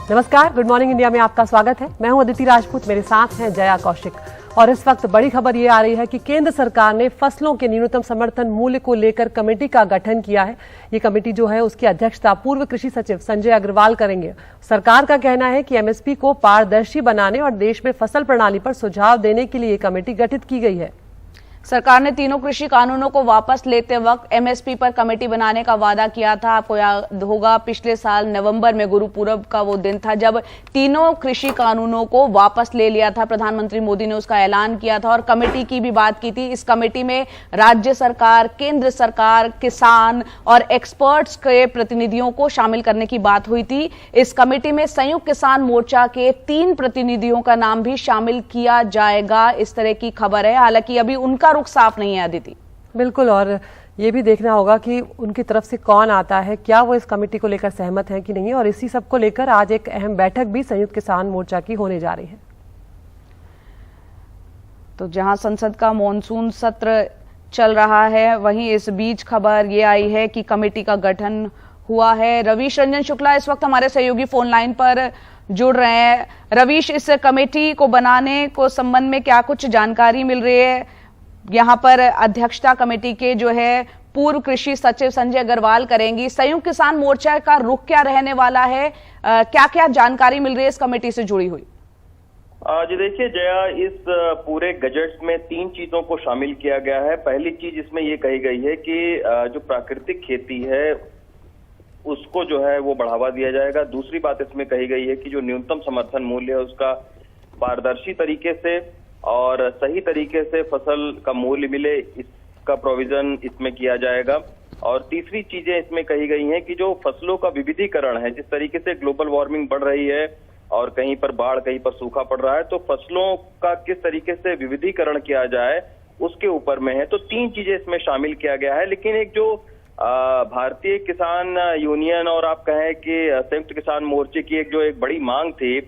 नमस्कार, good morning India में आपका स्वागत है। मैं हूं अदिति राजपूत, मेरे साथ हैं जया कौशिक। और इस वक्त बड़ी खबर ये आ रही है कि केंद्र सरकार ने फसलों के न्यूनतम समर्थन मूल्य को लेकर कमेटी का गठन किया है। ये कमेटी जो है उसकी अध्यक्षता पूर्व कृषि सचिव संजय अग्रवाल करेंगे। सरकार का कहना है कि एमएसपी को पारदर्शी बनाने और देश में फसल प्रणाली पर सुझाव देने के लिए कमेटी गठित की गई है। सरकार ने तीनों कृषि कानूनों को वापस लेते वक्त एमएसपी पर कमेटी बनाने का वादा किया था। आपको याद होगा, पिछले साल नवंबर में गुरु पूरब का वो दिन था जब तीनों कृषि कानूनों को वापस ले लिया था। प्रधानमंत्री मोदी ने उसका ऐलान किया था और कमेटी की भी बात की थी। इस कमेटी में राज्य सरकार, केंद्र सरकार, किसान और एक्सपर्ट्स के प्रतिनिधियों को शामिल करने की बात हुई थी। इस कमेटी में संयुक्त किसान मोर्चा के 3 प्रतिनिधियों का नाम भी शामिल किया जाएगा, इस तरह की खबर है। हालांकि अभी उनका रुख साफ नहीं है अदिति। बिल्कुल, और ये भी देखना होगा कि उनकी तरफ से कौन आता है, क्या वो इस कमेटी को लेकर सहमत हैं कि नहीं। और इसी सब को लेकर आज एक अहम बैठक भी संयुक्त किसान मोर्चा की होने जा रही है। तो जहां संसद का मॉनसून सत्र चल रहा है, वहीं इस बीच खबर ये आई है कि कमेटी का गठन हुआ है। रवीश रंजन शुक्ला इस वक्त हमारे सहयोगी फोन लाइन पर जुड़ रहे हैं। रवीश, इस कमेटी को बनाने को संबंध में क्या कुछ जानकारी मिल रही है? यहाँ पर अध्यक्षता कमेटी के जो है पूर्व कृषि सचिव संजय अग्रवाल करेंगी। संयुक्त किसान मोर्चा का रुख क्या रहने वाला है? क्या क्या जानकारी मिल रही है इस कमेटी से जुड़ी हुई? जी देखिए जया, इस पूरे गजट में 3 चीजों को शामिल किया गया है। पहली चीज इसमें ये कही गई है कि जो प्राकृतिक खेती है उसको जो है वो बढ़ावा दिया जाएगा। दूसरी बात इसमें कही गई है कि जो न्यूनतम समर्थन मूल्य है उसका पारदर्शी तरीके से और सही तरीके से फसल का मूल्य मिले, इसका प्रोविजन इसमें किया जाएगा। और तीसरी चीजें इसमें कही गई हैं कि जो फसलों का विविधीकरण है, जिस तरीके से ग्लोबल वार्मिंग बढ़ रही है और कहीं पर बाढ़, कहीं पर सूखा पड़ रहा है, तो फसलों का किस तरीके से विविधीकरण किया जाए उसके ऊपर में है। तो 3 चीजें इसमें शामिल किया गया है। लेकिन एक जो भारतीय किसान यूनियन और आप कहें कि संयुक्त किसान मोर्चे की एक बड़ी मांग थी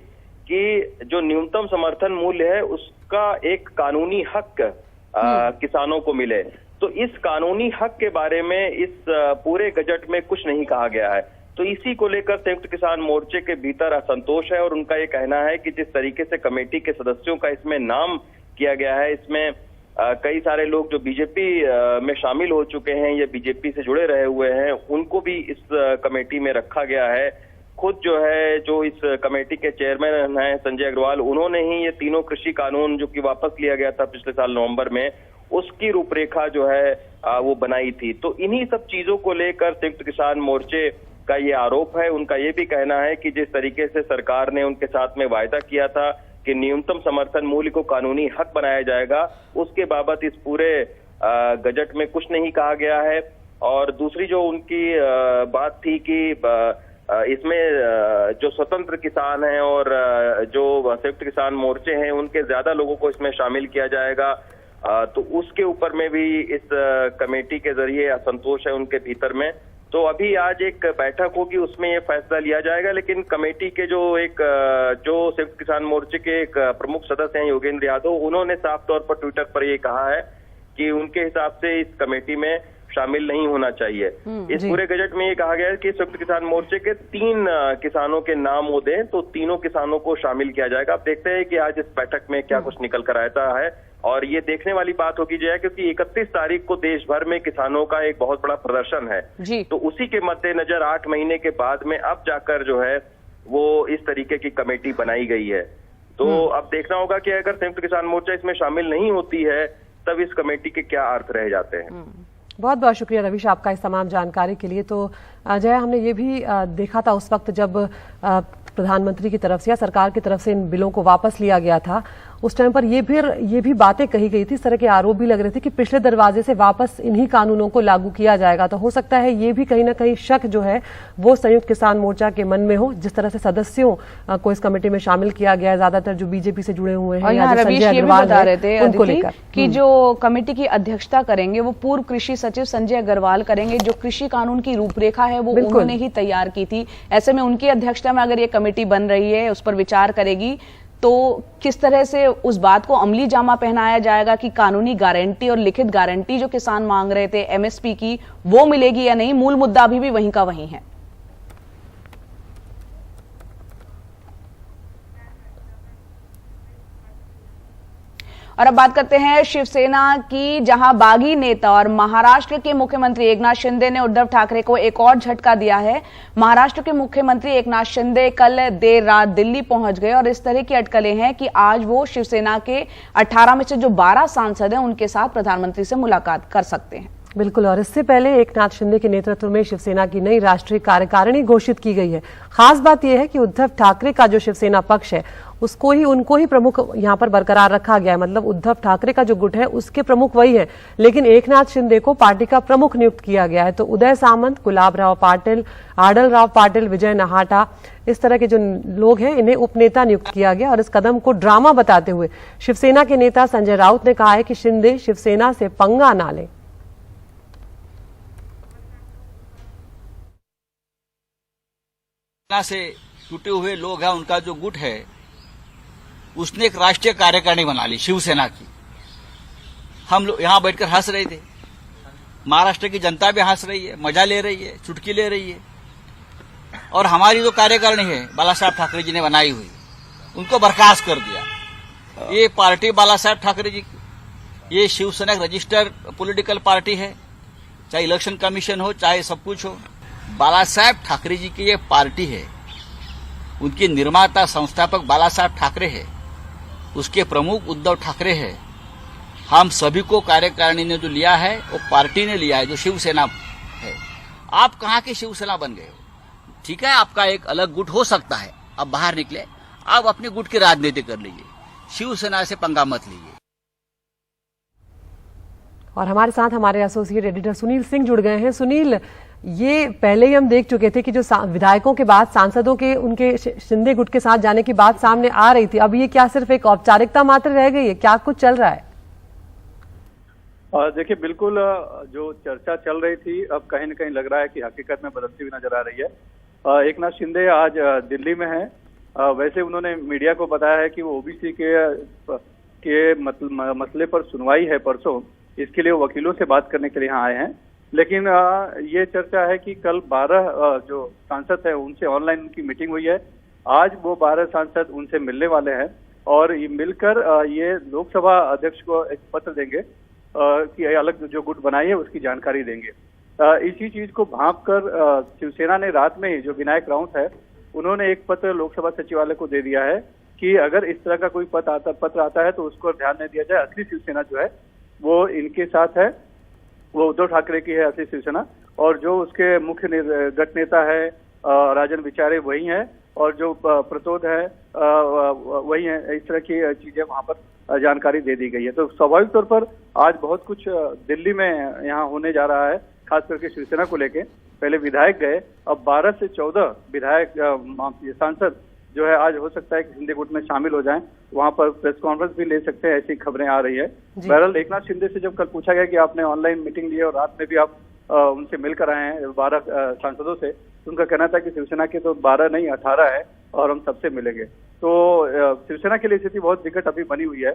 कि जो न्यूनतम समर्थन मूल्य है उसका एक कानूनी हक किसानों को मिले। तो इस कानूनी हक के बारे में इस पूरे गजट में कुछ नहीं कहा गया है। तो इसी को लेकर संयुक्त किसान मोर्चे के भीतर असंतोष है और उनका ये कहना है कि जिस तरीके से कमेटी के सदस्यों का इसमें नाम किया गया है, इसमें कई सारे लोग जो बीजेपी में शामिल हो चुके हैं या बीजेपी से जुड़े रहे हुए हैं, उनको भी इस कमेटी में रखा गया है। खुद जो इस कमेटी के चेयरमैन हैं संजय अग्रवाल, उन्होंने ही ये तीनों कृषि कानून जो कि वापस लिया गया था पिछले साल नवंबर में, उसकी रूपरेखा जो है वो बनाई थी। तो इन्हीं सब चीजों को लेकर संयुक्त किसान मोर्चे का ये आरोप है। उनका ये भी कहना है कि जिस तरीके से सरकार ने उनके साथ में वायदा किया था कि न्यूनतम समर्थन मूल्य को कानूनी हक बनाया जाएगा, उसके बाबत इस पूरे गजट में कुछ नहीं कहा गया है। और दूसरी जो उनकी बात थी कि इसमें जो स्वतंत्र किसान हैं और जो संयुक्त किसान मोर्चे हैं उनके ज्यादा लोगों को इसमें शामिल किया जाएगा, तो उसके ऊपर में भी इस कमेटी के जरिए असंतोष है उनके भीतर में। तो अभी आज एक बैठक होगी, उसमें ये फैसला लिया जाएगा। लेकिन कमेटी के जो संयुक्त किसान मोर्चे के एक प्रमुख सदस्य हैं योगेंद्र यादव, उन्होंने साफ तौर पर ट्विटर पर ये कहा है कि उनके हिसाब से इस कमेटी में शामिल नहीं होना चाहिए। इस पूरे गजट में ये कहा गया है कि संयुक्त किसान मोर्चे के 3 किसानों के नाम वो दें, तो तीनों किसानों को शामिल किया जाएगा। अब देखते हैं कि आज इस बैठक में क्या कुछ निकल कर आता है। और ये देखने वाली बात होगी जय, क्योंकि 31 तारीख को देश भर में किसानों का एक बहुत बड़ा प्रदर्शन है जी। तो उसी के मद्देनजर 8 महीने के बाद में अब जाकर जो है वो इस तरीके की कमेटी बनाई गई है। तो अब देखना होगा कि अगर संयुक्त किसान मोर्चा इसमें शामिल नहीं होती है तब इस कमेटी के क्या अर्थ रह जाते हैं। बहुत बहुत शुक्रिया रवीश आपका इस तमाम जानकारी के लिए। तो जया, हमने ये भी देखा था उस वक्त जब प्रधानमंत्री की तरफ से या सरकार की तरफ से इन बिलों को वापस लिया गया था, उस टाइम पर ये भी बातें कही गई थी, इस तरह के आरोप भी लग रहे थे कि पिछले दरवाजे से वापस इन्हीं कानूनों को लागू किया जाएगा। तो हो सकता है ये भी कहीं ना कहीं शक जो है वो संयुक्त किसान मोर्चा के मन में हो, जिस तरह से सदस्यों को इस कमेटी में शामिल किया गया है, ज्यादातर जो बीजेपी से जुड़े हुए हैं या संजय अग्रवाल उनको लेकर कि जो कमेटी की अध्यक्षता करेंगे वो पूर्व कृषि सचिव संजय अग्रवाल करेंगे। जो कृषि कानून की रूपरेखा है वो उन्होंने ही तैयार की थी। ऐसे में उनकी अध्यक्षता में अगर ये कमेटी बन रही है, उस पर विचार करेगी, तो किस तरह से उस बात को अमली जामा पहनाया जाएगा कि कानूनी गारंटी और लिखित गारंटी जो किसान मांग रहे थे एमएसपी की, वो मिलेगी या नहीं। मूल मुद्दा अभी भी वहीं का वहीं है। और अब बात करते हैं शिवसेना की, जहां बागी नेता और महाराष्ट्र के मुख्यमंत्री एकनाथ शिंदे ने उद्धव ठाकरे को एक और झटका दिया है। महाराष्ट्र के मुख्यमंत्री एकनाथ शिंदे कल देर रात दिल्ली पहुंच गए और इस तरह की अटकलें हैं कि आज वो शिवसेना के 18 में से जो 12 सांसद हैं उनके साथ प्रधानमंत्री से मुलाकात कर सकते हैं। बिल्कुल, और इससे पहले एकनाथ शिंदे के नेतृत्व में शिवसेना की नई राष्ट्रीय कार्यकारिणी घोषित की गई है। खास बात यह है कि उद्धव ठाकरे का जो शिवसेना पक्ष है उनको ही प्रमुख यहां पर बरकरार रखा गया है। मतलब उद्धव ठाकरे का जो गुट है उसके प्रमुख वही है, लेकिन एकनाथ शिंदे को पार्टी का प्रमुख नियुक्त किया गया है। तो उदय सामंत, गुलाबराव पाटिल, आडलराव पाटिल, विजय नहाटा, इस तरह के जो लोग हैं इन्हें उपनेता नियुक्त किया गया। और इस कदम को ड्रामा बताते हुए शिवसेना के नेता संजय राउत ने कहा है कि शिंदे शिवसेना से पंगा ना लें। से टूटे हुए लोग हैं, उनका जो गुट है उसने एक राष्ट्रीय कार्यकारिणी बना ली शिवसेना की। हम लोग यहां बैठकर हंस रहे थे, महाराष्ट्र की जनता भी हंस रही है, मजा ले रही है, चुटकी ले रही है। और हमारी जो कार्यकारिणी है बाला साहब ठाकरे जी ने बनाई हुई, उनको बर्खास्त कर दिया। ये पार्टी बाला साहब ठाकरे जी की, ये शिवसेना रजिस्टर्ड पॉलिटिकल पार्टी है, चाहे इलेक्शन कमीशन हो चाहे सब कुछ हो। बाला साहब ठाकरे जी की ये पार्टी है, उनके निर्माता संस्थापक बाला साहब ठाकरे है, उसके प्रमुख उद्धव ठाकरे है। हम सभी को कार्यकारिणी ने जो लिया है वो पार्टी ने लिया है, जो शिवसेना है। आप कहां की शिवसेना बन गए हो? ठीक है, आपका एक अलग गुट हो सकता है, आप बाहर निकले, आप अपने गुट की राजनीति कर लीजिए, शिवसेना से पंगा मत लीजिए। और हमारे साथ हमारे एसोसिएट एडिटर सुनील सिंह जुड़ गए हैं। सुनील, ये पहले ही हम देख चुके थे कि जो विधायकों के बाद सांसदों के उनके शिंदे गुट के साथ जाने की बात सामने आ रही थी, अब ये क्या सिर्फ एक औपचारिकता मात्र रह गई है? क्या कुछ चल रहा है? देखिए, बिल्कुल जो चर्चा चल रही थी अब कहीं न कहीं लग रहा है कि हकीकत में बदलती हुई नजर आ रही है। एकनाथ शिंदे आज दिल्ली में है। वैसे उन्होंने मीडिया को बताया है कि वो ओबीसी के मसले पर सुनवाई है परसों, इसके लिए वो वकीलों से बात करने के लिए यहाँ आए हैं। लेकिन ये चर्चा है कि कल 12 जो सांसद है उनसे ऑनलाइन उनकी मीटिंग हुई है। आज वो 12 सांसद उनसे मिलने वाले हैं और ये मिलकर ये लोकसभा अध्यक्ष को एक पत्र देंगे कि अलग जो गुट बनाई है उसकी जानकारी देंगे। इसी चीज को भांप कर शिवसेना ने रात में ही, जो विनायक राउत है, उन्होंने एक पत्र लोकसभा सचिवालय को दे दिया है कि अगर इस तरह का कोई पत्र आता है तो उसको ध्यान नहीं दिया जाए। असली शिवसेना जो है वो इनके साथ है, वो उद्धव ठाकरे की है असली शिवसेना, और जो उसके मुख्य गट नेता है राजन विचारे वही है, और जो प्रतोद है वही है। इस तरह की चीजें वहां पर जानकारी दे दी गई है। तो स्वाभाविक तौर पर आज बहुत कुछ दिल्ली में यहाँ होने जा रहा है, खास करके शिवसेना को लेके। पहले विधायक गए, अब 12 से 14 विधायक सांसद जो है आज हो सकता है कि शिंदे गुट में शामिल हो जाएं। वहां पर प्रेस कॉन्फ्रेंस भी ले सकते हैं, ऐसी खबरें आ रही है। बहरहाल एकनाथ शिंदे से जब कल पूछा गया कि आपने ऑनलाइन मीटिंग ली है और रात में भी आप उनसे मिलकर आए हैं 12 सांसदों से, तो उनका कहना था कि शिवसेना के तो 12 नहीं 18 है और हम सबसे मिलेंगे। तो शिवसेना के लिए स्थिति बहुत विकट अभी बनी हुई है।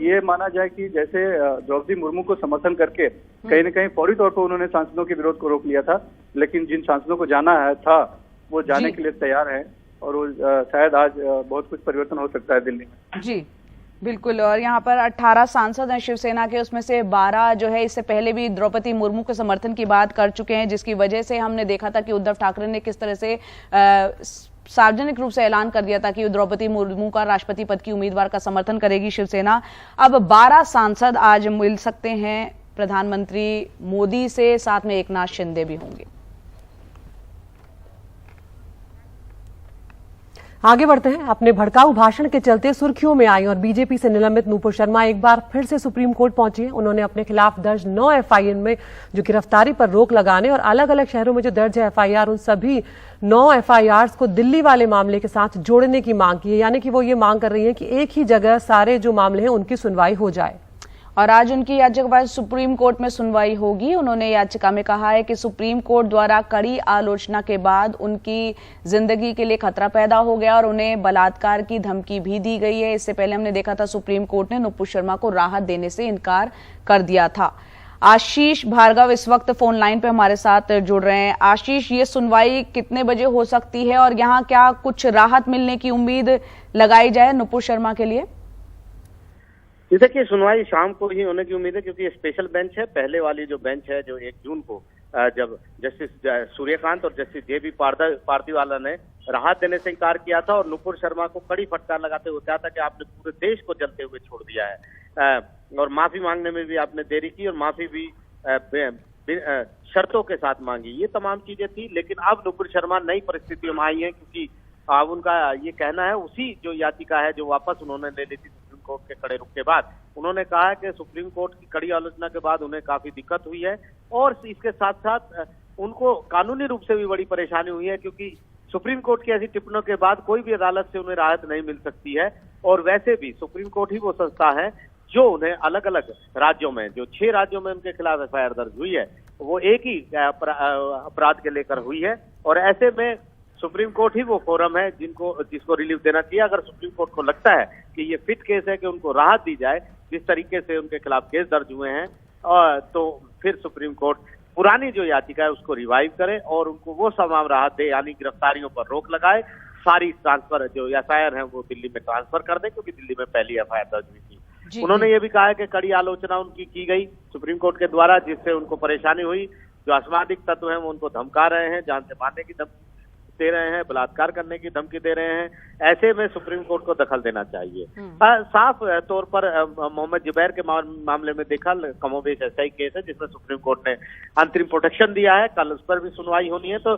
ये माना जाए कि जैसे द्रौपदी मुर्मू को समर्थन करके कहीं न कहीं फौरी तौर पर उन्होंने सांसदों के विरोध को रोक लिया था, लेकिन जिन सांसदों को जाना था वो जाने के लिए तैयार है और वो शायद आज बहुत कुछ परिवर्तन हो सकता है दिल्ली में। जी बिल्कुल, और यहाँ पर 18 सांसद हैं शिवसेना के, उसमें से 12 जो है इससे पहले भी द्रौपदी मुर्मू के समर्थन की बात कर चुके हैं, जिसकी वजह से हमने देखा था कि उद्धव ठाकरे ने किस तरह से सार्वजनिक रूप से ऐलान कर दिया था कि द्रौपदी मुर्मू का राष्ट्रपति पद की उम्मीदवार का समर्थन करेगी शिवसेना। अब 12 सांसद आज मिल सकते हैं प्रधानमंत्री मोदी से, साथ में एकनाथ शिंदे भी होंगे। आगे बढ़ते हैं। अपने भड़काऊ भाषण के चलते सुर्खियों में आई और बीजेपी से निलंबित नूपुर शर्मा एक बार फिर से सुप्रीम कोर्ट पहुंची है। उन्होंने अपने खिलाफ दर्ज 9 एफआईआर में जो गिरफ्तारी पर रोक लगाने और अलग अलग शहरों में जो दर्ज है एफआईआर, उन सभी 9 एफआईआर को दिल्ली वाले मामले के साथ जोड़ने की मांग की है। यानी कि वो ये मांग कर रही है कि एक ही जगह सारे जो मामले हैं उनकी सुनवाई हो जाए। और आज उनकी याचिका पर सुप्रीम कोर्ट में सुनवाई होगी। उन्होंने याचिका में कहा है कि सुप्रीम कोर्ट द्वारा कड़ी आलोचना के बाद उनकी जिंदगी के लिए खतरा पैदा हो गया और उन्हें बलात्कार की धमकी भी दी गई है। इससे पहले हमने देखा था सुप्रीम कोर्ट ने नुपुर शर्मा को राहत देने से इनकार कर दिया था। आशीष भार्गव इस वक्त फोन लाइन पे हमारे साथ जुड़ रहे हैं। आशीष, ये सुनवाई कितने बजे हो सकती है और यहाँ क्या कुछ राहत मिलने की उम्मीद लगाई जाए नुपुर शर्मा के लिए? जी देखिए, सुनवाई शाम को ही होने की उम्मीद है, क्योंकि ये स्पेशल बेंच है। पहले वाली जो बेंच है, जो 1 जून को जब जस्टिस सूर्यकांत और जस्टिस जे.बी. पारदीवाला ने राहत देने से इनकार किया था और नुपुर शर्मा को कड़ी फटकार लगाते हुए कहा था कि आपने पूरे देश को जलते हुए छोड़ दिया है, और माफी मांगने में भी आपने देरी की और माफी भी शर्तों के साथ मांगी। ये तमाम चीजें थी, लेकिन अब नुपुर शर्मा नई परिस्थितियों में आई है, क्योंकि अब उनका ये कहना है, उसी जो याचिका है जो वापस उन्होंने ले ली थी सुप्रीम कोर्ट के कड़े रुख के बाद, उन्होंने कहा है कि सुप्रीम कोर्ट की कड़ी आलोचना के बाद उन्हें काफी दिक्कत हुई है और इसके साथ साथ उनको कानूनी रूप से भी बड़ी परेशानी हुई है, क्योंकि सुप्रीम कोर्ट की ऐसी टिप्पणियों के बाद कोई भी अदालत से उन्हें राहत नहीं मिल सकती है। और वैसे भी सुप्रीम कोर्ट ही वो संस्था है जो उन्हें अलग अलग राज्यों में, जो 6 राज्यों में उनके खिलाफ एफआईआर दर्ज हुई है, वो एक ही अपराध के लेकर हुई है। और ऐसे में सुप्रीम कोर्ट ही वो फोरम है जिसको रिलीफ देना चाहिए। अगर सुप्रीम कोर्ट को लगता है कि ये फिट केस है कि उनको राहत दी जाए, जिस तरीके से उनके खिलाफ केस दर्ज हुए हैं, तो फिर सुप्रीम कोर्ट पुरानी जो याचिका है उसको रिवाइव करे और उनको वो तमाम राहत दे, यानी गिरफ्तारियों पर रोक लगाए, सारी ट्रांसफर जो एफआईआर है वो दिल्ली में ट्रांसफर कर दे, क्योंकि दिल्ली में पहली एफआईआर दर्ज हुई थी। उन्होंने ये भी कहा है कि कड़ी आलोचना उनकी की गई सुप्रीम कोर्ट के द्वारा, जिससे उनको परेशानी हुई। जो असामाजिक तत्व हैं वो उनको धमका रहे हैं, जान से मारने की धमकी दे रहे हैं, बलात्कार करने की धमकी दे रहे हैं। ऐसे में सुप्रीम कोर्ट को दखल देना चाहिए। साफ तौर पर मोहम्मद जुबैर के मामले में देखा, कमोबेश ऐसा ही केस है जिसमें सुप्रीम कोर्ट ने अंतरिम प्रोटेक्शन दिया है, कल उस पर भी सुनवाई होनी है। तो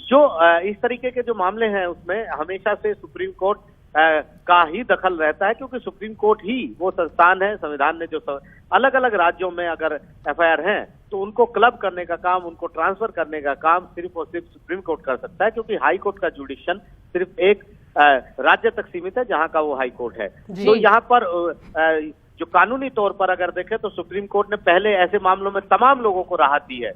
जो इस तरीके के जो मामले हैं उसमें हमेशा से सुप्रीम कोर्ट का ही दखल रहता है, क्योंकि सुप्रीम कोर्ट ही वो संस्थान है, संविधान ने जो अलग अलग राज्यों में अगर एफआईआर हैं तो उनको क्लब करने का काम, उनको ट्रांसफर करने का काम सिर्फ और सिर्फ सुप्रीम कोर्ट कर सकता है, क्योंकि हाई कोर्ट का जुडिक्शन सिर्फ एक राज्य तक सीमित है जहां का वो हाई कोर्ट है। तो यहाँ पर जो कानूनी तौर पर अगर देखें तो सुप्रीम कोर्ट ने पहले ऐसे मामलों में तमाम लोगों को राहत दी है।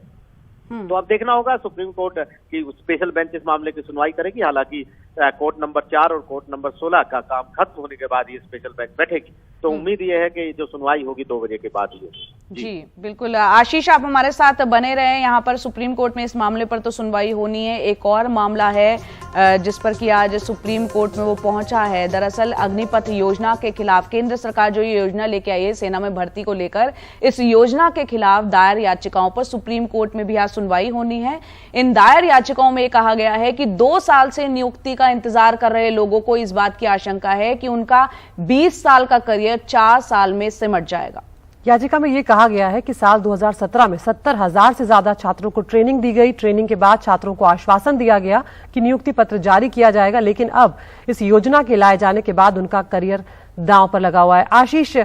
तो अब देखना होगा सुप्रीम कोर्ट की स्पेशल बेंच इस मामले की सुनवाई करेगी। हालांकि कोर्ट नंबर 4 और कोर्ट नंबर 16 का काम खत्म होने के बाद ये स्पेशल बेंच बैठेगी, तो उम्मीद ये है कि जो सुनवाई होगी 2 बजे के बाद ही होगी। जी बिल्कुल, आशीष आप हमारे साथ बने रहे। यहाँ पर सुप्रीम कोर्ट में इस मामले पर तो सुनवाई होनी है। एक और मामला है जिस पर कि आज सुप्रीम कोर्ट में वो पहुंचा है। दरअसल अग्निपथ योजना के खिलाफ केंद्र सरकार जो ये योजना लेके आई है सेना में भर्ती को लेकर, इस योजना के खिलाफ दायर याचिकाओं पर सुप्रीम कोर्ट में भी आज सुनवाई होनी है। इन दायर याचिकाओं में कहा गया है कि 2 साल से नियुक्ति का इंतजार कर रहे लोगों को इस बात की आशंका है कि उनका 20 साल का करियर 4 साल में सिमट जाएगा। याचिका में यह कहा गया है कि साल 2017 में 70,000 से ज्यादा छात्रों को ट्रेनिंग दी गई। ट्रेनिंग के बाद छात्रों को आश्वासन दिया गया कि नियुक्ति पत्र जारी किया जाएगा, लेकिन अब इस योजना के लाए जाने के बाद उनका करियर दांव पर लगा हुआ है। आशीष,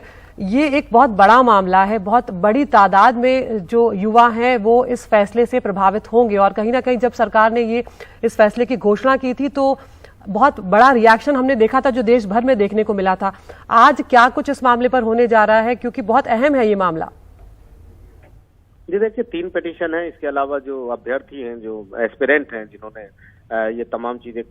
ये एक बहुत बड़ा मामला है, बहुत बड़ी तादाद में जो युवा हैं वो इस फैसले से प्रभावित होंगे, और कहीं ना कहीं जब सरकार ने ये इस फैसले की घोषणा की थी तो बहुत बड़ा रिएक्शन हमने देखा था जो देश भर में देखने को मिला था। आज क्या कुछ इस मामले पर होने जा रहा है, क्योंकि बहुत अहम है ये मामला? जी देखिए, 3 पिटीशन है। इसके अलावा जो अभ्यर्थी हैं, जो एस्पिरेंट हैं, जिन्होंने ये तमाम चीजें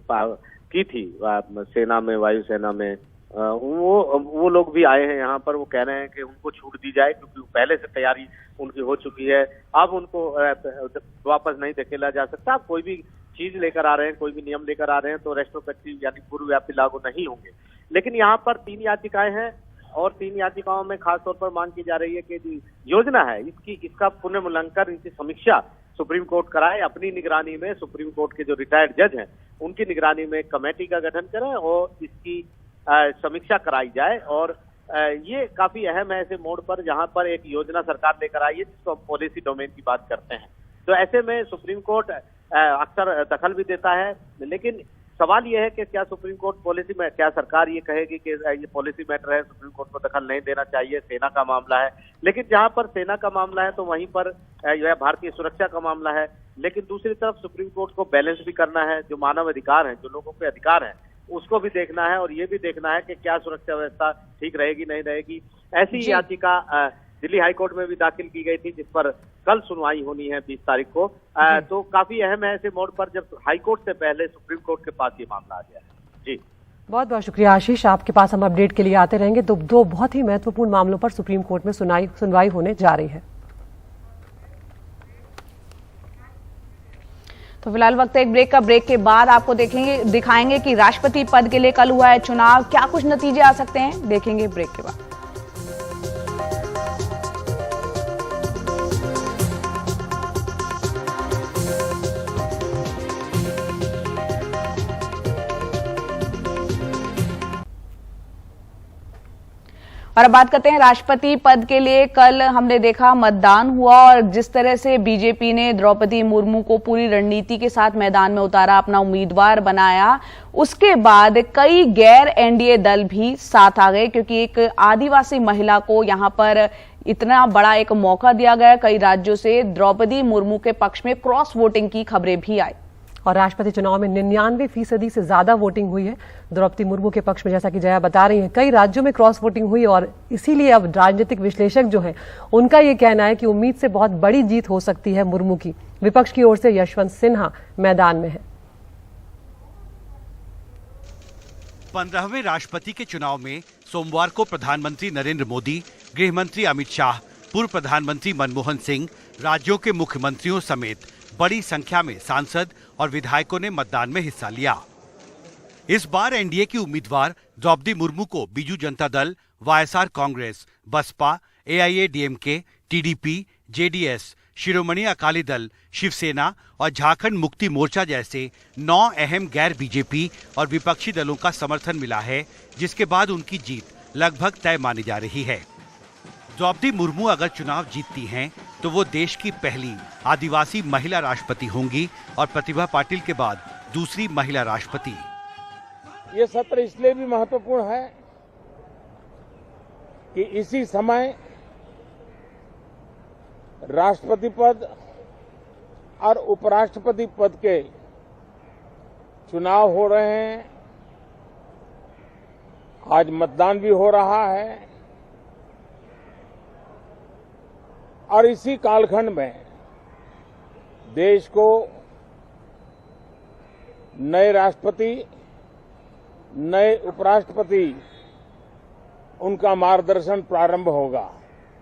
की थी सेना में, वायुसेना में, वो लोग भी आए हैं यहाँ पर। वो कह रहे हैं कि उनको छूट दी जाए, क्योंकि पहले से तैयारी उनकी हो चुकी है, अब उनको वापस नहीं धकेला जा सकता। अब कोई भी चीज लेकर आ रहे हैं, कोई भी नियम लेकर आ रहे हैं तो रेट्रोस्पेक्टिव यानी पूर्वव्यापी लागू नहीं होंगे। लेकिन यहाँ पर 3 याचिकाएं हैं और 3 याचिकाओं में खास तौर पर मांग की जा रही है कि जो योजना है इसका पुनर्मूल्यांकन, इसकी समीक्षा सुप्रीम कोर्ट कराए अपनी निगरानी में। सुप्रीम कोर्ट के जो रिटायर्ड जज हैं उनकी निगरानी में एक कमेटी का गठन करें और इसकी समीक्षा कराई जाए। और ये काफी अहम है ऐसे मोड़ पर जहां पर एक योजना सरकार लेकर आई है जिसको हम पॉलिसी डोमेन की बात करते हैं। तो ऐसे में सुप्रीम कोर्ट अक्सर दखल भी देता है, लेकिन सवाल यह है कि क्या सुप्रीम कोर्ट पॉलिसी में, क्या सरकार ये कहेगी कि ये पॉलिसी मैटर है, सुप्रीम कोर्ट को दखल नहीं देना चाहिए, सेना का मामला है। लेकिन जहां पर सेना का मामला है तो वहीं पर यह भारतीय सुरक्षा का मामला है। लेकिन दूसरी तरफ सुप्रीम कोर्ट को बैलेंस भी करना है, जो मानव अधिकार है, जो लोगों के अधिकार है, उसको भी देखना है और ये भी देखना है कि क्या सुरक्षा व्यवस्था ठीक रहेगी नहीं रहेगी। ऐसी याचिका दिल्ली हाईकोर्ट में भी दाखिल की गई थी जिस पर कल सुनवाई होनी है 20 तारीख को। तो काफी अहम है ऐसे मोड़ पर जब हाईकोर्ट से पहले सुप्रीम कोर्ट के पास ये मामला आ गया है। जी बहुत बहुत शुक्रिया आशीष, आपके पास हम अपडेट के लिए आते रहेंगे। तो 2 बहुत ही महत्वपूर्ण मामलों पर सुप्रीम कोर्ट में सुनवाई होने जा रही है। तो फिलहाल वक्त है एक ब्रेक का। ब्रेक के बाद आपको दिखाएंगे कि राष्ट्रपति पद के लिए कल हुआ है चुनाव, क्या कुछ नतीजे आ सकते हैं, देखेंगे ब्रेक के बाद। और अब बात करते हैं राष्ट्रपति पद के लिए। कल हमने देखा मतदान हुआ और जिस तरह से बीजेपी ने द्रौपदी मुर्मू को पूरी रणनीति के साथ मैदान में उतारा, अपना उम्मीदवार बनाया, उसके बाद कई गैर एनडीए दल भी साथ आ गए, क्योंकि एक आदिवासी महिला को यहां पर इतना बड़ा एक मौका दिया गया। कई राज्यों से द्रौपदी मुर्मू के पक्ष में क्रॉस वोटिंग की खबरें भी आई और राष्ट्रपति चुनाव में 99% से ज्यादा वोटिंग हुई है द्रौपदी मुर्मू के पक्ष में, जैसा कि जया बता रही हैं। कई राज्यों में क्रॉस वोटिंग हुई और इसीलिए अब राजनीतिक विश्लेषक जो हैं उनका ये कहना है कि उम्मीद से बहुत बड़ी जीत हो सकती है मुर्मू की। विपक्ष की ओर से यशवंत सिन्हा मैदान में है। 15वें राष्ट्रपति के चुनाव में सोमवार को प्रधानमंत्री नरेंद्र मोदी, गृह मंत्री अमित शाह, पूर्व प्रधानमंत्री मनमोहन सिंह, राज्यों के मुख्यमंत्रियों समेत बड़ी संख्या में सांसद और विधायकों ने मतदान में हिस्सा लिया। इस बार एनडीए की उम्मीदवार द्रौपदी मुर्मू को बीजू जनता दल, वाईएसआर कांग्रेस, बसपा, एआईएडीएमके, टीडीपी, जेडीएस, शिरोमणि अकाली दल, शिवसेना और झारखंड मुक्ति मोर्चा जैसे 9 अहम गैर बीजेपी और विपक्षी दलों का समर्थन मिला है, जिसके बाद उनकी जीत लगभग तय मानी जा रही है। द्रौपदी मुर्मू अगर चुनाव जीतती हैं तो वो देश की पहली आदिवासी महिला राष्ट्रपति होंगी और प्रतिभा पाटिल के बाद दूसरी महिला राष्ट्रपति। ये सत्र इसलिए भी महत्वपूर्ण है कि इसी समय राष्ट्रपति पद और उपराष्ट्रपति पद के चुनाव हो रहे हैं। आज मतदान भी हो रहा है और इसी कालखंड में देश को नए राष्ट्रपति, नए उपराष्ट्रपति, उनका मार्गदर्शन प्रारंभ होगा।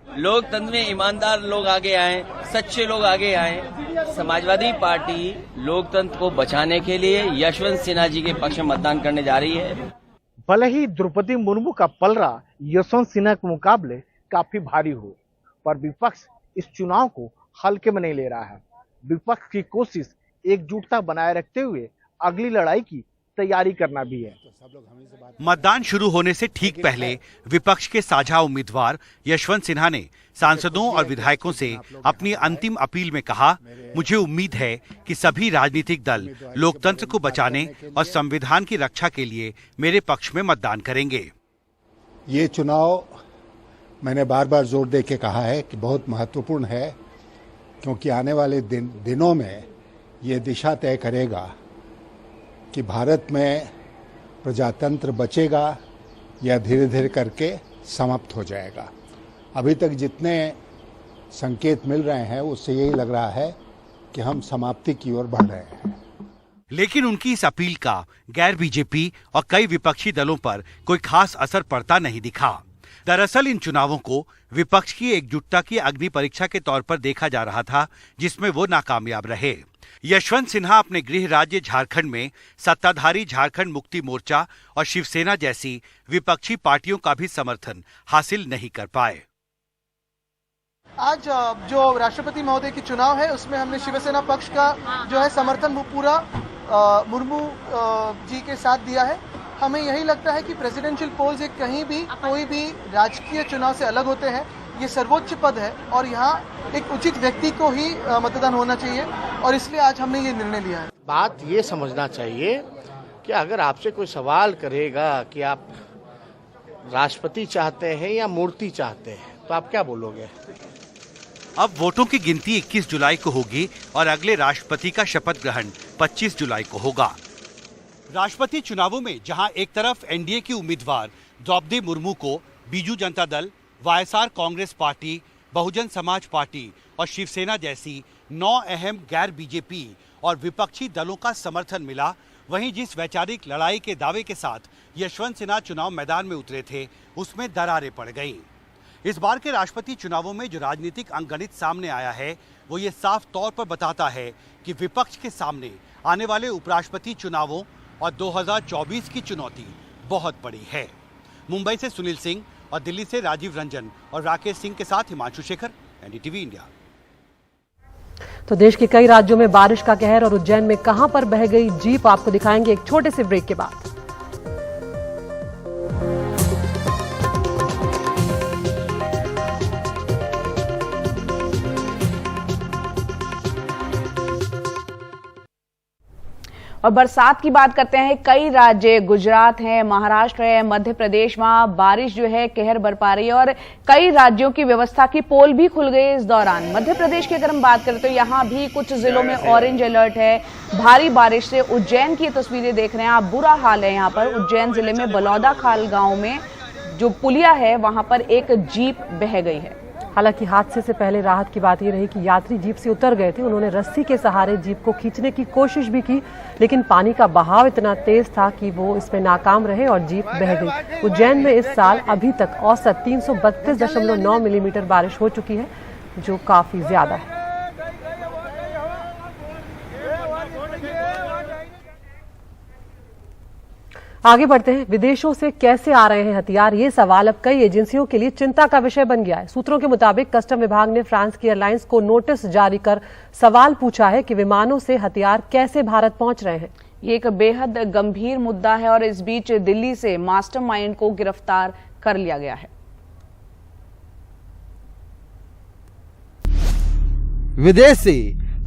लोकतंत्र में ईमानदार लोग आगे आए, सच्चे लोग आगे आए। समाजवादी पार्टी लोकतंत्र को बचाने के लिए यशवंत सिन्हा जी के पक्ष में मतदान करने जा रही है। भले ही द्रौपदी मुर्मू का पलड़ा यशवंत सिन्हा के मुकाबले काफी भारी हो, पर विपक्ष इस चुनाव को हल्के में नहीं ले रहा है। विपक्ष की कोशिश एकजुटता बनाए रखते हुए अगली लड़ाई की तैयारी करना भी है। मतदान शुरू होने से ठीक पहले विपक्ष के साझा उम्मीदवार यशवंत सिन्हा ने सांसदों और विधायकों से अपनी अंतिम अपील में कहा, मुझे उम्मीद है कि सभी राजनीतिक दल लोकतंत्र को बचाने और संविधान की रक्षा के लिए मेरे पक्ष में मतदान करेंगे। ये चुनाव मैंने बार बार जोर दे के कहा है कि बहुत महत्वपूर्ण है, क्योंकि आने वाले दिनों में ये दिशा तय करेगा कि भारत में प्रजातंत्र बचेगा या धीरे धीरे करके समाप्त हो जाएगा। अभी तक जितने संकेत मिल रहे हैं उससे यही लग रहा है कि हम समाप्ति की ओर बढ़ रहे हैं। लेकिन उनकी इस अपील का गैर बीजेपी और कई विपक्षी दलों पर कोई खास असर पड़ता नहीं दिखा। दरअसल इन चुनावों को विपक्ष की एकजुटता की अग्नि परीक्षा के तौर पर देखा जा रहा था, जिसमें वो नाकामयाब रहे। यशवंत सिन्हा अपने गृह राज्य झारखंड में सत्ताधारी झारखंड मुक्ति मोर्चा और शिवसेना जैसी विपक्षी पार्टियों का भी समर्थन हासिल नहीं कर पाए। आज जो राष्ट्रपति महोदय की चुनाव है उसमें हमने शिवसेना पक्ष का जो है समर्थन वो पूरा मुर्मू जी के साथ दिया है। हमें यही लगता है कि प्रेसिडेंशियल पोल्स कहीं भी कोई भी राजकीय चुनाव से अलग होते हैं। ये सर्वोच्च पद है और यहाँ एक उचित व्यक्ति को ही मतदान होना चाहिए और इसलिए आज हमने ये निर्णय लिया है। बात ये समझना चाहिए कि अगर आपसे कोई सवाल करेगा कि आप राष्ट्रपति चाहते हैं या मूर्ति चाहते हैं तो आप क्या बोलोगे? अब वोटों की गिनती 21 जुलाई को होगी और अगले राष्ट्रपति का शपथ ग्रहण 25 जुलाई को होगा। राष्ट्रपति चुनावों में जहां एक तरफ एनडीए की उम्मीदवार द्रौपदी मुर्मू को बीजू जनता दल, वाईएसआर कांग्रेस पार्टी, बहुजन समाज पार्टी और शिवसेना जैसी 9 अहम गैर बीजेपी और विपक्षी दलों का समर्थन मिला, वहीं जिस वैचारिक लड़ाई के दावे के साथ यशवंत सिन्हा चुनाव मैदान में उतरे थे उसमें दरारें पड़ गईं। इस बार के राष्ट्रपति चुनावों में जो राजनीतिक अंकगणित सामने आया है वो ये साफ तौर पर बताता है कि विपक्ष के सामने आने वाले उपराष्ट्रपति चुनावों और 2024 की चुनौती बहुत बड़ी है। मुंबई से सुनील सिंह और दिल्ली से राजीव रंजन और राकेश सिंह के साथ हिमांशु शेखर, एनडीटीवी इंडिया। तो देश के कई राज्यों में बारिश का कहर और उज्जैन में कहां पर बह गई जीप, आपको दिखाएंगे एक छोटे से ब्रेक के बाद। और बरसात की बात करते हैं, कई राज्य, गुजरात है, महाराष्ट्र है, मध्य प्रदेश, वहां बारिश जो है कहर बरपा रही है और कई राज्यों की व्यवस्था की पोल भी खुल गई इस दौरान। मध्य प्रदेश की अगर हम बात करें तो यहाँ भी कुछ जिलों में ऑरेंज अलर्ट है। भारी बारिश से उज्जैन की तस्वीरें देख रहे हैं आप, बुरा हाल है यहाँ पर। उज्जैन जिले में बलौदा खाल गांव में जो पुलिया है वहां पर एक जीप बह गई है। हालांकि हादसे से पहले राहत की बात ये रही कि यात्री जीप से उतर गए थे। उन्होंने रस्सी के सहारे जीप को खींचने की कोशिश भी की, लेकिन पानी का बहाव इतना तेज था कि वो इसमें नाकाम रहे और जीप बह गई। उज्जैन में इस साल अभी तक औसत 332.9 मिलीमीटर बारिश हो चुकी है, जो काफी ज्यादा है। आगे बढ़ते हैं। विदेशों से कैसे आ रहे हैं हथियार, ये सवाल अब कई एजेंसियों के लिए चिंता का विषय बन गया है। सूत्रों के मुताबिक कस्टम विभाग ने फ्रांस की एयरलाइंस को नोटिस जारी कर सवाल पूछा है कि विमानों से हथियार कैसे भारत पहुंच रहे हैं। ये एक बेहद गंभीर मुद्दा है और इस बीच दिल्ली से मास्टरमाइंड को गिरफ्तार कर लिया गया है। विदेश से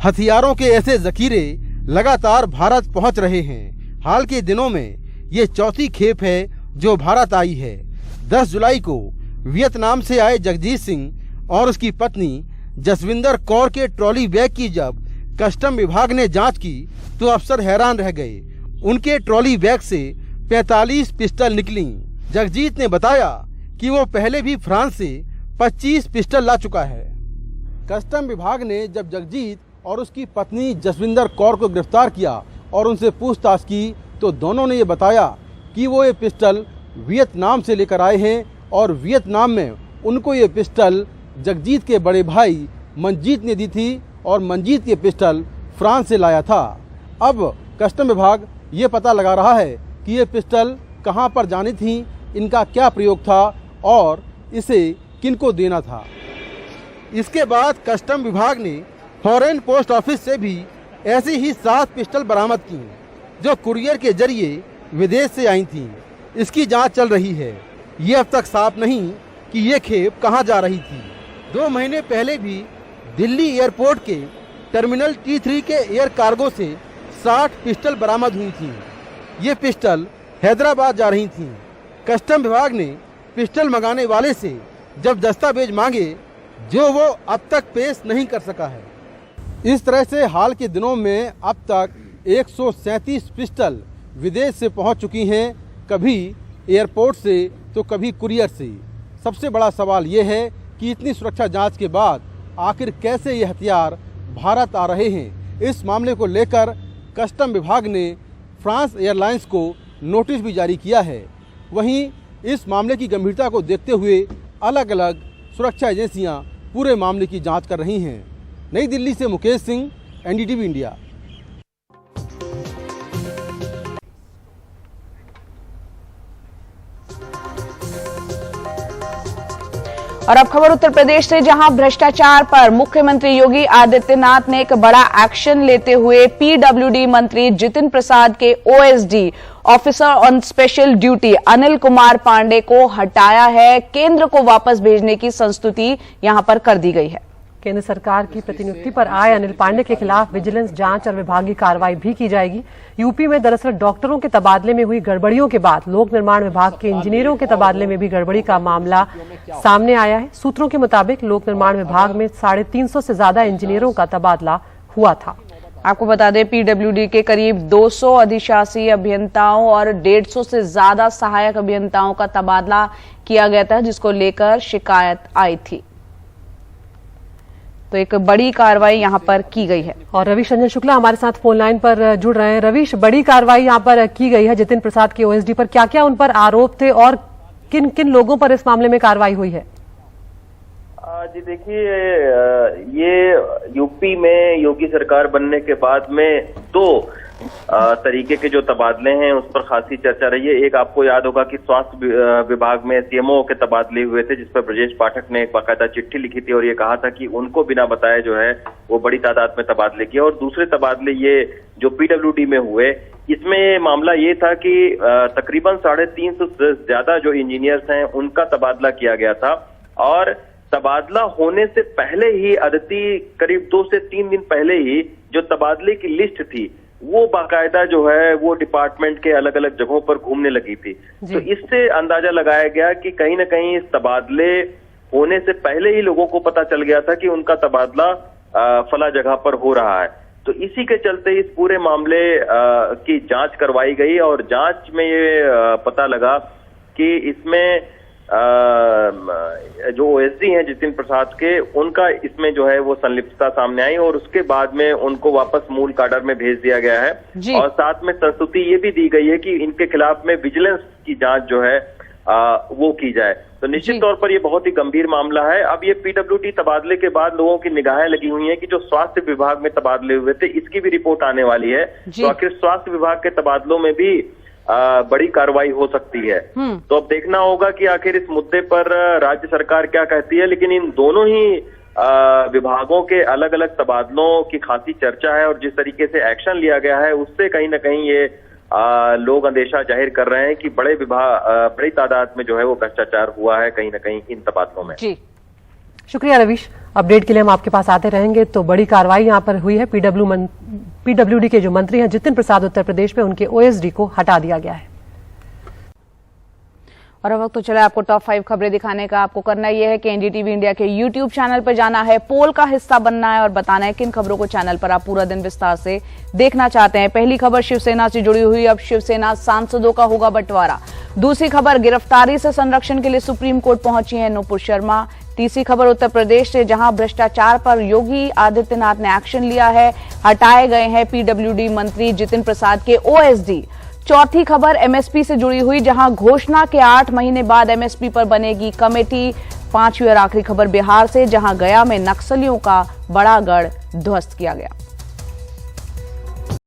हथियारों के ऐसे जखीरे लगातार भारत पहुंच रहे हैं। हाल के दिनों में ये चौथी खेप है जो भारत आई है। 10 जुलाई को वियतनाम से आए जगजीत सिंह और उसकी पत्नी जसविंदर कौर के ट्रॉली बैग की जब कस्टम विभाग ने जांच की तो अफसर हैरान रह गए। उनके ट्रॉली बैग से 45 पिस्टल निकली। जगजीत ने बताया कि वो पहले भी फ्रांस से 25 पिस्टल ला चुका है। कस्टम विभाग ने जब जगजीत और उसकी पत्नी जसविंदर कौर को गिरफ्तार किया और उनसे पूछताछ की तो दोनों ने ये बताया कि वो ये पिस्टल वियतनाम से लेकर आए हैं और वियतनाम में उनको ये पिस्टल जगजीत के बड़े भाई मंजीत ने दी थी और मंजीत ये पिस्टल फ्रांस से लाया था। अब कस्टम विभाग ये पता लगा रहा है कि ये पिस्टल कहां पर जानी थी, इनका क्या प्रयोग था और इसे किनको देना था। इसके बाद कस्टम विभाग ने फॉरेन पोस्ट ऑफिस से भी ऐसी ही 7 पिस्टल बरामद की जो कुरियर के जरिए विदेश से आई थीं। इसकी जांच चल रही है। ये अब तक साफ नहीं कि ये खेप कहां जा रही थी। 2 महीने पहले भी दिल्ली एयरपोर्ट के टर्मिनल T3 के एयर कार्गो से 60 पिस्टल बरामद हुई थी। ये पिस्टल हैदराबाद जा रही थी। कस्टम विभाग ने पिस्टल मंगाने वाले से जब दस्तावेज मांगे जो वो अब तक पेश नहीं कर सका है। इस तरह से हाल के दिनों में अब तक 137 पिस्टल विदेश से पहुंच चुकी हैं, कभी एयरपोर्ट से तो कभी कुरियर से। सबसे बड़ा सवाल ये है कि इतनी सुरक्षा जांच के बाद आखिर कैसे ये हथियार भारत आ रहे हैं। इस मामले को लेकर कस्टम विभाग ने फ्रांस एयरलाइंस को नोटिस भी जारी किया है। वहीं इस मामले की गंभीरता को देखते हुए अलग अलग सुरक्षा एजेंसियां पूरे मामले की जांच कर रही हैं। नई दिल्ली से मुकेश सिंह, NDTV इंडिया। और अब खबर उत्तर प्रदेश से, जहां भ्रष्टाचार पर मुख्यमंत्री योगी आदित्यनाथ ने एक बड़ा एक्शन लेते हुए PWD मंत्री जितिन प्रसाद के OSD officer on special duty Anil Kumar Pandey को हटाया है। केंद्र को वापस भेजने की संस्तुति यहां पर कर दी गई है। केंद्र सरकार की प्रतिनियुक्ति पर आए अनिल पांडे के खिलाफ विजिलेंस जांच और विभागीय कार्रवाई भी की जाएगी। यूपी में दरअसल डॉक्टरों के तबादले में हुई गड़बड़ियों के बाद लोक निर्माण विभाग के इंजीनियरों के तबादले में भी गड़बड़ी का मामला सामने आया है। सूत्रों के मुताबिक लोक निर्माण विभाग में 350 से ज्यादा इंजीनियरों का तबादला हुआ था। आपको बता दें, PWD के करीब 200 अधिशासी अभियंताओं और 150 से ज्यादा सहायक अभियंताओं का तबादला किया गया था, जिसको लेकर शिकायत आई थी। तो एक बड़ी कार्रवाई यहां पर की गई है। और रवीश रंजन शुक्ला हमारे साथ फोन लाइन पर जुड़ रहे हैं। रवीश, बड़ी कार्रवाई यहां पर की गई है जितिन प्रसाद के OSD पर, क्या क्या उन पर आरोप थे और किन किन लोगों पर इस मामले में कार्रवाई हुई है? जी देखिए, ये यूपी में योगी सरकार बनने के बाद में 2 तरीके के जो तबादले हैं उस पर खासी चर्चा रही है। एक आपको याद होगा कि स्वास्थ्य विभाग में CMO के तबादले हुए थे, जिस पर ब्रजेश पाठक ने एक बाकायदा चिट्ठी लिखी थी और ये कहा था कि उनको बिना बताए जो है वो बड़ी तादाद में तबादले किए। और दूसरे तबादले ये जो PWD में हुए, इसमें मामला ये था कि तकरीबन 350 से ज्यादा जो इंजीनियर्स हैं उनका तबादला किया गया था। और तबादला होने से पहले ही करीब 2 से 3 दिन पहले ही जो तबादले की लिस्ट थी वो बाकायदा जो है वो डिपार्टमेंट के अलग अलग जगहों पर घूमने लगी थी। तो इससे अंदाजा लगाया गया कि कहीं ना कहीं इस तबादले होने से पहले ही लोगों को पता चल गया था कि उनका तबादला फला जगह पर हो रहा है। तो इसी के चलते इस पूरे मामले की जांच करवाई गई और जांच में ये पता लगा कि इसमें जो ओएसडी हैं जितिन प्रसाद के, उनका इसमें जो है वो संलिप्तता सामने आई और उसके बाद में उनको वापस मूल काडर में भेज दिया गया है। और साथ में संस्तुति ये भी दी गई है कि इनके खिलाफ में विजिलेंस की जांच जो है वो की जाए। तो निश्चित तौर पर ये बहुत ही गंभीर मामला है। अब ये पीडब्ल्यूडी तबादले के बाद लोगों की निगाहें लगी हुई हैं कि जो स्वास्थ्य विभाग में तबादले हुए थे इसकी भी रिपोर्ट आने वाली है। तो आखिर स्वास्थ्य विभाग के तबादलों में भी बड़ी कार्रवाई हो सकती है। तो अब देखना होगा कि आखिर इस मुद्दे पर राज्य सरकार क्या कहती है। लेकिन इन दोनों ही विभागों के अलग अलग तबादलों की खासी चर्चा है और जिस तरीके से एक्शन लिया गया है उससे कहीं ना कहीं ये लोग अंदेशा जाहिर कर रहे हैं कि बड़ी तादाद में जो है वो भ्रष्टाचार हुआ है कहीं ना कहीं इन तबादलों में। जी, शुक्रिया रवीश। अपडेट के लिए हम आपके पास आते रहेंगे। तो बड़ी कार्रवाई यहाँ पर हुई है। पीडब्ल्यूडी के जो मंत्री हैं जितिन प्रसाद उत्तर प्रदेश में, उनके ओएसडी को हटा दिया गया है। और अब वक्त तो चले आपको टॉप 5 खबरें दिखाने का। आपको करना यह है कि एनडीटीवी इंडिया के यूट्यूब चैनल पर जाना है, पोल का हिस्सा बनना है और बताना है किन खबरों को चैनल पर आप पूरा दिन विस्तार से देखना चाहते हैं। पहली खबर शिवसेना से जुड़ी हुई, अब शिवसेना सांसदों का होगा बंटवारा। दूसरी खबर, गिरफ्तारी से संरक्षण के लिए सुप्रीम कोर्ट पहुंची है नूपुर शर्मा। तीसरी खबर, उत्तर प्रदेश से जहां भ्रष्टाचार पर योगी आदित्यनाथ ने एक्शन लिया है, हटाए गए हैं पीडब्ल्यूडी मंत्री जितिन प्रसाद के ओएसडी। चौथी खबर एमएसपी से जुड़ी हुई, जहां घोषणा के 8 महीने बाद एमएसपी पर बनेगी कमेटी। पांचवी और आखिरी खबर बिहार से, जहां गया में नक्सलियों का बड़ा गढ़ ध्वस्त किया गया।